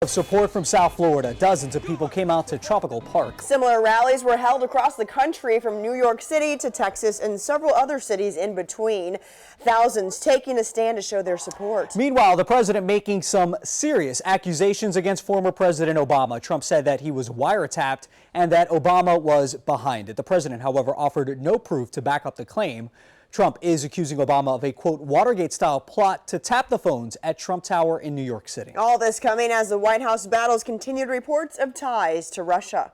Of support from South Florida, dozens of people came out to Tropical Park. Similar rallies were held across the country from New York City to Texas and several other cities in between. Thousands taking a stand to show their support. Meanwhile, the president making some serious accusations against former President Obama. Trump said that he was wiretapped and that Obama was behind it. The president, however, offered no proof to back up the claim. Trump is accusing Obama of a, quote, Watergate-style plot to tap the phones at Trump Tower in New York City. All this coming as the White House battles continued reports of ties to Russia.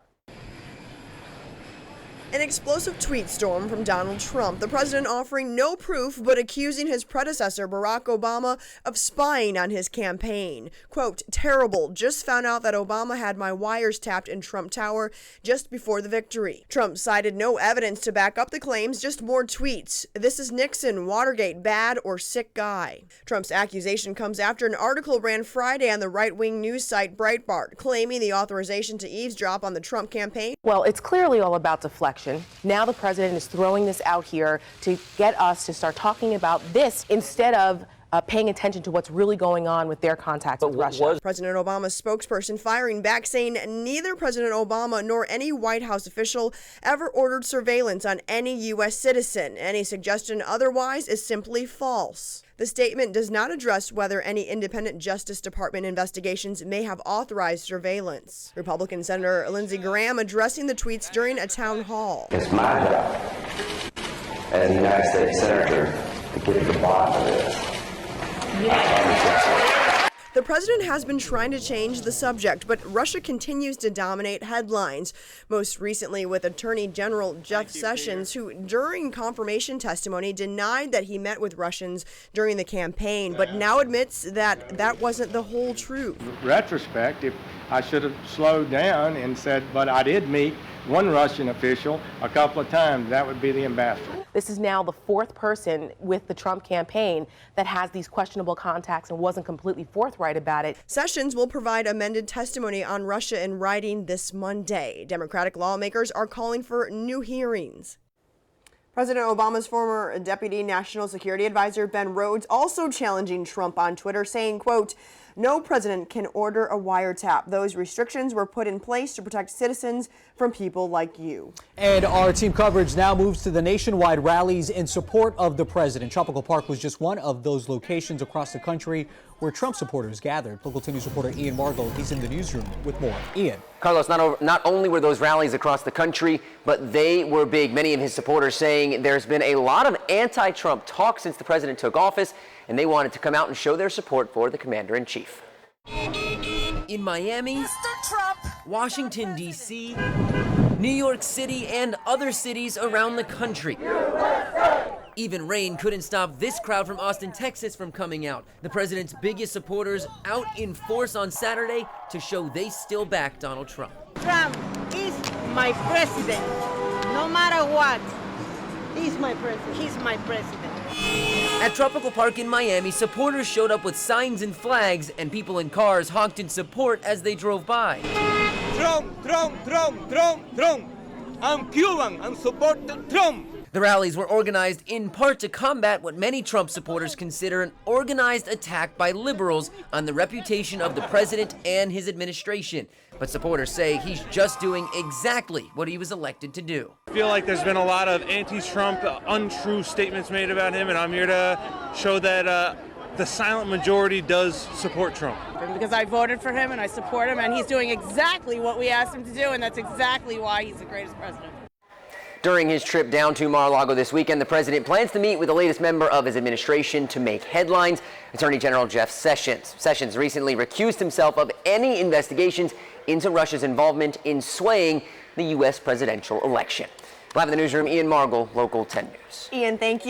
An explosive tweet storm from Donald Trump, the president offering no proof but accusing his predecessor Barack Obama of spying on his campaign. Quote, terrible, just found out that Obama had my wires tapped in Trump Tower just before the victory. Trump cited no evidence to back up the claims, just more tweets. This is Nixon, Watergate, bad or sick guy. Trump's accusation comes after an article ran Friday on the right-wing news site Breitbart, claiming the authorization to eavesdrop on the Trump campaign. Well, it's clearly all about deflection. Now the president is throwing this out here to get us to start talking about this instead of paying attention to what's really going on with their contacts with Russia. President Obama's spokesperson firing back, saying neither President Obama nor any White House official ever ordered surveillance on any U.S. citizen. Any suggestion otherwise is simply false. The statement does not address whether any independent Justice Department investigations may have authorized surveillance. Republican Senator Lindsey Graham addressing the tweets during a town hall. It's my job as a United States Senator to get to the bottom of this. The president has been trying to change the subject, but Russia continues to dominate headlines, most recently with Attorney General Jeff Sessions, who during confirmation testimony denied that he met with Russians during the campaign, but now admits that that wasn't the whole truth. Retrospect, if I should have slowed down and said, but I did meet one Russian official a couple of times, that would be the ambassador. This is now the fourth person with the Trump campaign that has these questionable contacts and wasn't completely forthright about it. Sessions will provide amended testimony on Russia in writing this Monday. Democratic lawmakers are calling for new hearings. President Obama's former Deputy National Security Advisor Ben Rhodes also challenging Trump on Twitter, saying, quote, no president can order a wiretap. Those restrictions were put in place to protect citizens from people like you. And our team coverage now moves to the nationwide rallies in support of the president. Tropical Park was just one of those locations across the country where Trump supporters gathered. Local 10 News reporter Ian Margold, he's in the newsroom with more. Ian. Carlos, not only were those rallies across the country, but they were big. Many of his supporters saying there's been a lot of anti-Trump talk since the president took office, and they wanted to come out and show their support for the commander-in-chief. In Miami, Mr. Trump, Washington, D.C., New York City, and other cities around the country. Even rain couldn't stop this crowd from Austin, Texas from coming out. The president's biggest supporters out in force on Saturday to show they still back Donald Trump. Trump is my president, no matter what. He's my president. He's my president. At Tropical Park in Miami, supporters showed up with signs and flags, and people in cars honked in support as they drove by. Trump, Trump, Trump, Trump, Trump. I'm Cuban. I'm supporting Trump. The rallies were organized in part to combat what many Trump supporters consider an organized attack by liberals on the reputation of the president and his administration. But supporters say he's just doing exactly what he was elected to do. I feel like there's been a lot of anti-Trump, untrue statements made about him, and I'm here to show that the silent majority does support Trump. Because I voted for him and I support him, and he's doing exactly what we asked him to do, and that's exactly why he's the greatest president. During his trip down to Mar-a-Lago this weekend, the president plans to meet with the latest member of his administration to make headlines, Attorney General Jeff Sessions. Sessions recently recused himself of any investigations into Russia's involvement in swaying the U.S. presidential election. Live in the newsroom, Ian Margold, Local 10 News. Ian, thank you.